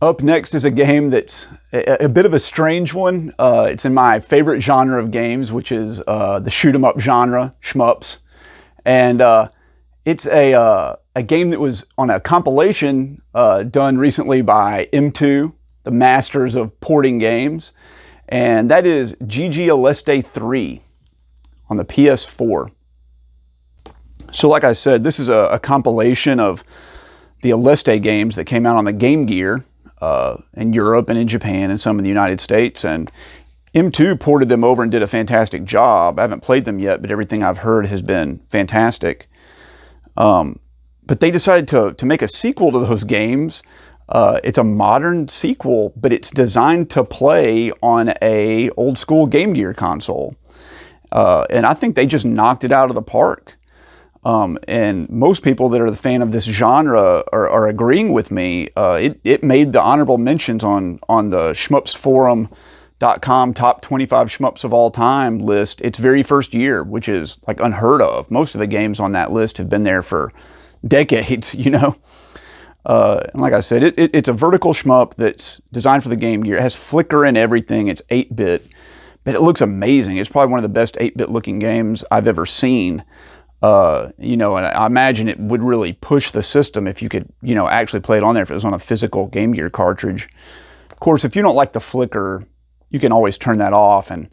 Up next is a game that's a bit of a strange one. It's in my favorite genre of games, which is the shoot 'em up genre, shmups. And it's a game that was on a compilation done recently by M2, the masters of porting games. And that is GG ALESTE 3 on the PS4. So like I said, this is a compilation of the ALESTE games that came out on the Game Gear in Europe and in Japan and some in the United States. And M2 ported them over and did a fantastic job. I haven't played them yet, but everything I've heard has been fantastic. But they decided to make a sequel to those games. It's a modern sequel, but it's designed to play on a old school Game Gear console. And I think they just knocked it out of the park. And most people that are the fan of this genre are agreeing with me. It made the honorable mentions on the shmupsforum.com top 25 shmups of all time list its very first year, which is like unheard of. Most of the games on that list have been there for decades, you know. And like I said, it's a vertical shmup that's designed for the Game Gear. It has flicker and everything. It's 8-bit, but it looks amazing. It's probably one of the best 8-bit looking games I've ever seen. You know, and I imagine it would really push the system if you could, you know, actually play it on there if it was on a physical Game Gear cartridge. Of course, if you don't like the flicker, you can always turn that off and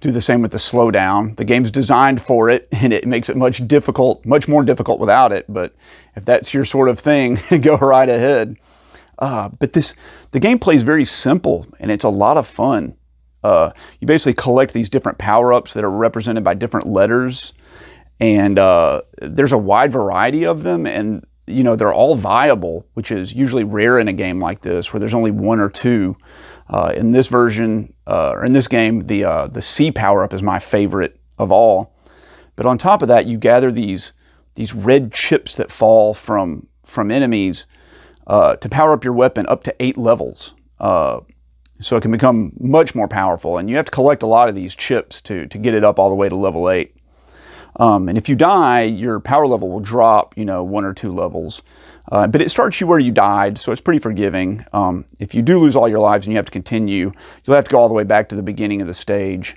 do the same with the slowdown. The game's designed for it, and it makes it much more difficult without it. But if that's your sort of thing, go right ahead. But the gameplay is very simple, and it's a lot of fun. You basically collect these different power-ups that are represented by different letters. And there's a wide variety of them, and you know they're all viable, which is usually rare in a game like this, where there's only one or two. In this version, or in this game, the C power-up is my favorite of all. But on top of that, you gather these red chips that fall from enemies to power up your weapon up to 8 levels. So it can become much more powerful, and you have to collect a lot of these chips to get it up all the way to level 8. And if you die, your power level will drop, you know, 1 or 2 levels. But it starts you where you died, so it's pretty forgiving. If you do lose all your lives and you have to continue, you'll have to go all the way back to the beginning of the stage.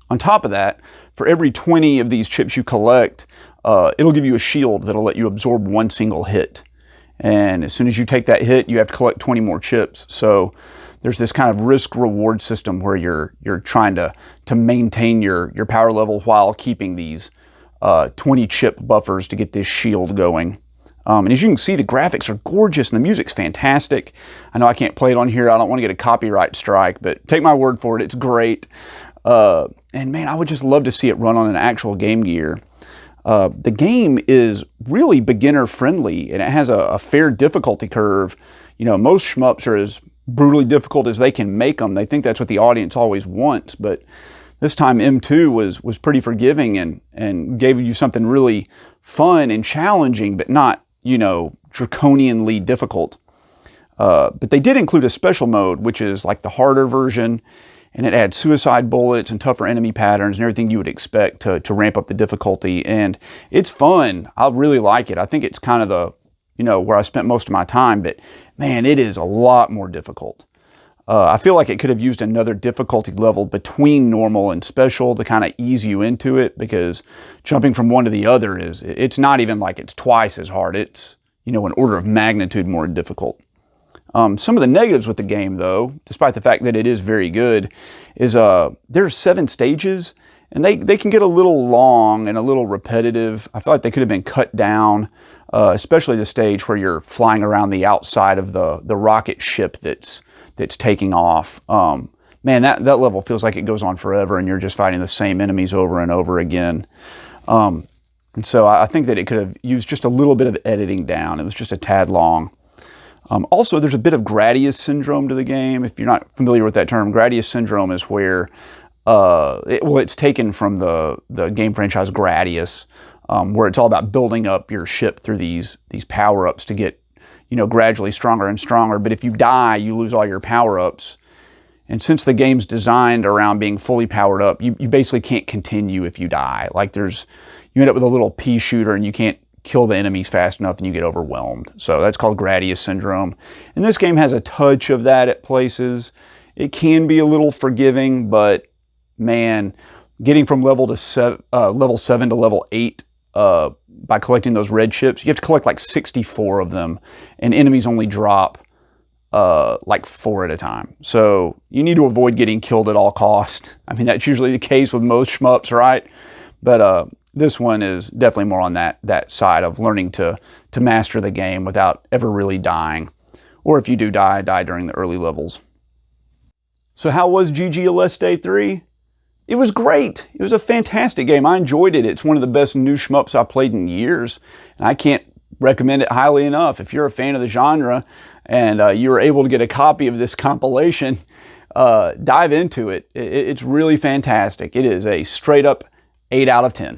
On top of that, for every 20 of these chips you collect, it'll give you a shield that'll let you absorb 1 single hit. And as soon as you take that hit, you have to collect 20 more chips. So there's this kind of risk-reward system where you're trying to maintain your power level while keeping these 20 chip buffers to get this shield going. And as you can see, the graphics are gorgeous and the music's fantastic. I know I can't play it on here. I don't want to get a copyright strike, but take my word for it, it's great. And man, I would just love to see it run on an actual Game Gear. The game is really beginner friendly, and it has a fair difficulty curve. You know, most shmups are as brutally difficult as they can make them. They think that's what the audience always wants, but this time M2 was pretty forgiving and gave you something really fun and challenging, but not, you know, draconianly difficult. But they did include a special mode, which is like the harder version, and it adds suicide bullets and tougher enemy patterns and everything you would expect to ramp up the difficulty. And it's fun. I really like it. I think it's kind of the, you know, where I spent most of my time, but man, it is a lot more difficult. I feel like it could have used another difficulty level between normal and special to kind of ease you into it, because jumping from one to the other it's not even like it's twice as hard. It's, you know, an order of magnitude more difficult. Some of the negatives with the game, though, despite the fact that it is very good, is there are 7 stages, and they can get a little long and a little repetitive. I feel like they could have been cut down, especially the stage where you're flying around the outside of the rocket ship that's taking off. Man, that level feels like it goes on forever, and you're just fighting the same enemies over and over again. And so I think that it could have used just a little bit of editing down. It was just a tad long. Also, there's a bit of Gradius syndrome to the game. If you're not familiar with that term, Gradius syndrome is where, it's taken from the game franchise Gradius, where it's all about building up your ship through these power-ups to get, you know, gradually stronger and stronger. But if you die, you lose all your power-ups. And since the game's designed around being fully powered up, you basically can't continue if you die. Like you end up with a little pea shooter and you can't kill the enemies fast enough and you get overwhelmed. So that's called Gradius syndrome. And this game has a touch of that at places. It can be a little forgiving, but man, getting from level 7 to level 8 by collecting those red chips, you have to collect like 64 of them, and enemies only drop like 4 at a time. So you need to avoid getting killed at all cost. I mean, that's usually the case with most shmups, right? But this one is definitely more on that side of learning to master the game without ever really dying. Or if you do die during the early levels. So how was GG ALESTE 3? It was great. It was a fantastic game. I enjoyed it. It's one of the best new shmups I've played in years. And I can't recommend it highly enough. If you're a fan of the genre and you were able to get a copy of this compilation, dive into it. It's really fantastic. It is a straight up 8 out of 10.